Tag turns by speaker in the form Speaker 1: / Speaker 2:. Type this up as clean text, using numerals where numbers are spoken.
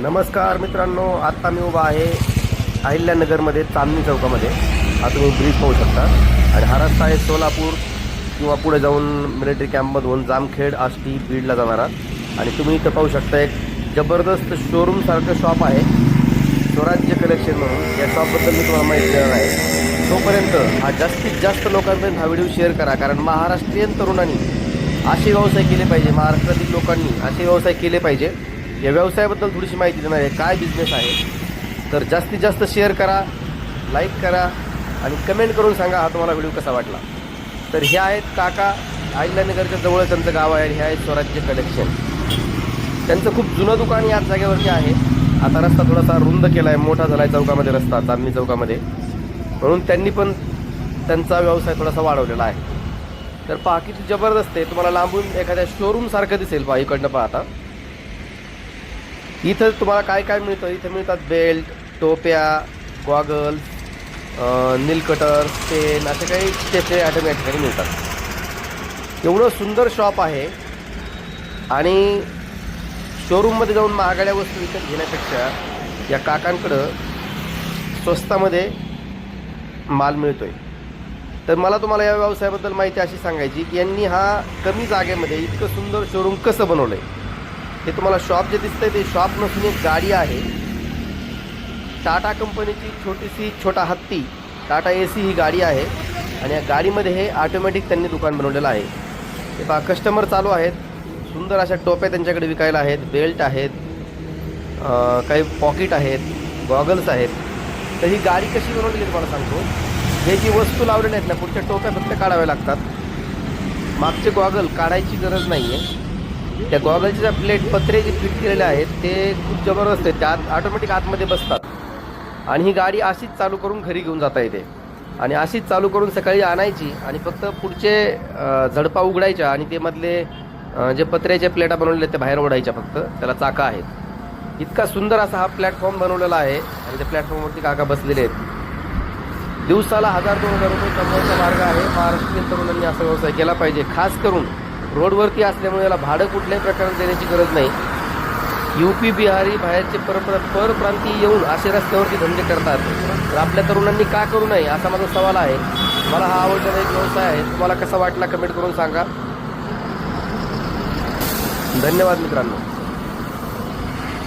Speaker 1: नमस्कार मित्रांनो, आता मी उभा आहे अहिल्यानगरमध्ये चांदणी चौकामध्ये. हा तुम्ही ब्रिज पाहू शकता आणि हा रस्ता आहे सोलापूर किंवा पुढे जाऊन मिलिटरी कॅम्पमधून जामखेड, आष्टी, बीडला जाणारा. आणि तुम्ही इथं पाहू शकता एक जबरदस्त शोरूमसारखं शॉप आहे, स्वराज्य कलेक्शन म्हणून. या शॉपबद्दल मी तुम्हाला माहिती देणार आहे. तोपर्यंत हा जास्तीत जास्त लोकांपर्यंत हा व्हिडिओ शेअर करा, कारण महाराष्ट्रीयन तरुणांनी असे व्यवसाय केले पाहिजे, महाराष्ट्रातील लोकांनी असे व्यवसाय केले पाहिजे. या व्यवसायाबद्दल थोडीशी माहिती देणार आहे, काय बिझनेस आहे. तर जास्तीत जास्त शेअर करा, लाईक करा आणि कमेंट करून सांगा हा तुम्हाला व्हिडिओ कसा वाटला. तर हे आहेत काका, अहिल्यानगरच्या जवळ त्यांचं गाव आहे. हे आहे स्वराज्य कलेक्शन. त्यांचं खूप जुनं दुकान याच जागेवरती आहे. आता रस्ता थोडासा रुंद केला आहे, मोठा झाला आहे चौकामध्ये रस्ता, चांदणी चौकामध्ये, म्हणून त्यांनी पण त्यांचा व्यवसाय थोडासा वाढवलेला आहे. तर पहा किती जबरदस्त आहे. तुम्हाला लांबून एखाद्या शोरूमसारखं दिसेल पहा इकडनं पाहता. इथं तुम्हाला काय काय मिळतं, इथं मिळतात बेल्ट, टोप्या, गॉगल्स, नील कटर, पेन, असे काही स्टेशनरी आयटम या ठिकाणी मिळतात. एवढं सुंदर शॉप आहे आणि शोरूममध्ये जाऊन महागड्या वस्तू विकत घेण्यापेक्षा या काकांकडं स्वस्तामध्ये माल मिळतो आहे. तर मला तुम्हाला या व्यवसायाबद्दल माहिती अशी सांगायची की यांनी हा कमी जागेमध्ये इतकं सुंदर शोरूम कसं बनवलं आहे. हे तुम्हाला शॉप जे दिसतंय ते शॉप नसून एक गाडी आहे. टाटा कंपनीची छोटा हत्ती टाटा AC ही गाडी आहे आणि या गाडीमध्ये हे ऑटोमॅटिक त्यांनी दुकान बनवलेलं आहे. हे पहा कस्टमर चालू आहेत. सुंदर अशा टोप्या त्यांच्याकडे विकायला आहेत, बेल्ट आहेत, काही पॉकेट आहेत, गॉगल्स आहेत. तर ही गाडी कशी बनवली तुम्हाला सांगतो. हे जी वस्तू लावलेल्या आहेत ना, पुढच्या टोप्या फक्त काढाव्या लागतात. मागचे गॉगल काढायची गरज नाही आहे. त्या गॉगलच्या ज्या प्लेट पत्रे जे फिट केलेले आहेत ते खूप जबरदस्त आहेत. त्यात ऑटोमॅटिक आतमध्ये बसतात आणि ही गाडी अशीच चालू करून घरी घेऊन जाता येते आणि अशीच चालू करून सकाळी आणायची आणि फक्त पुढचे झडपा उघडायच्या आणि ते मधले जे पत्र्याच्या प्लेटा बनवलेल्या आहेत त्या बाहेर ओढायच्या. फक्त त्याला चाका आहेत. इतका सुंदर असा हा प्लॅटफॉर्म बनवलेला आहे आणि त्या प्लॅटफॉर्मवरती काका बसलेले आहेत. दिवसाला 1000-2000 रुपये कमवायचा मार्ग आहे. महाराष्ट्रीयन तरुणांनी असा व्यवसाय केला पाहिजे. खास करून रोडवरती असल्यामुळे याला भाडं कुठल्याही प्रकारे देण्याची गरज नाही. UP, बिहारी, बाहेरचे परप्रांतीय येऊन असे रस्त्यावरती धंदे करतात. तर आपल्या तरुणांनी का करू नये असा माझा सवाल आहे. मला हा आवडलेला एक व्यवसाय आहे. तुम्हाला कसा वाटला कमेंट करून सांगा. धन्यवाद मित्रांनो.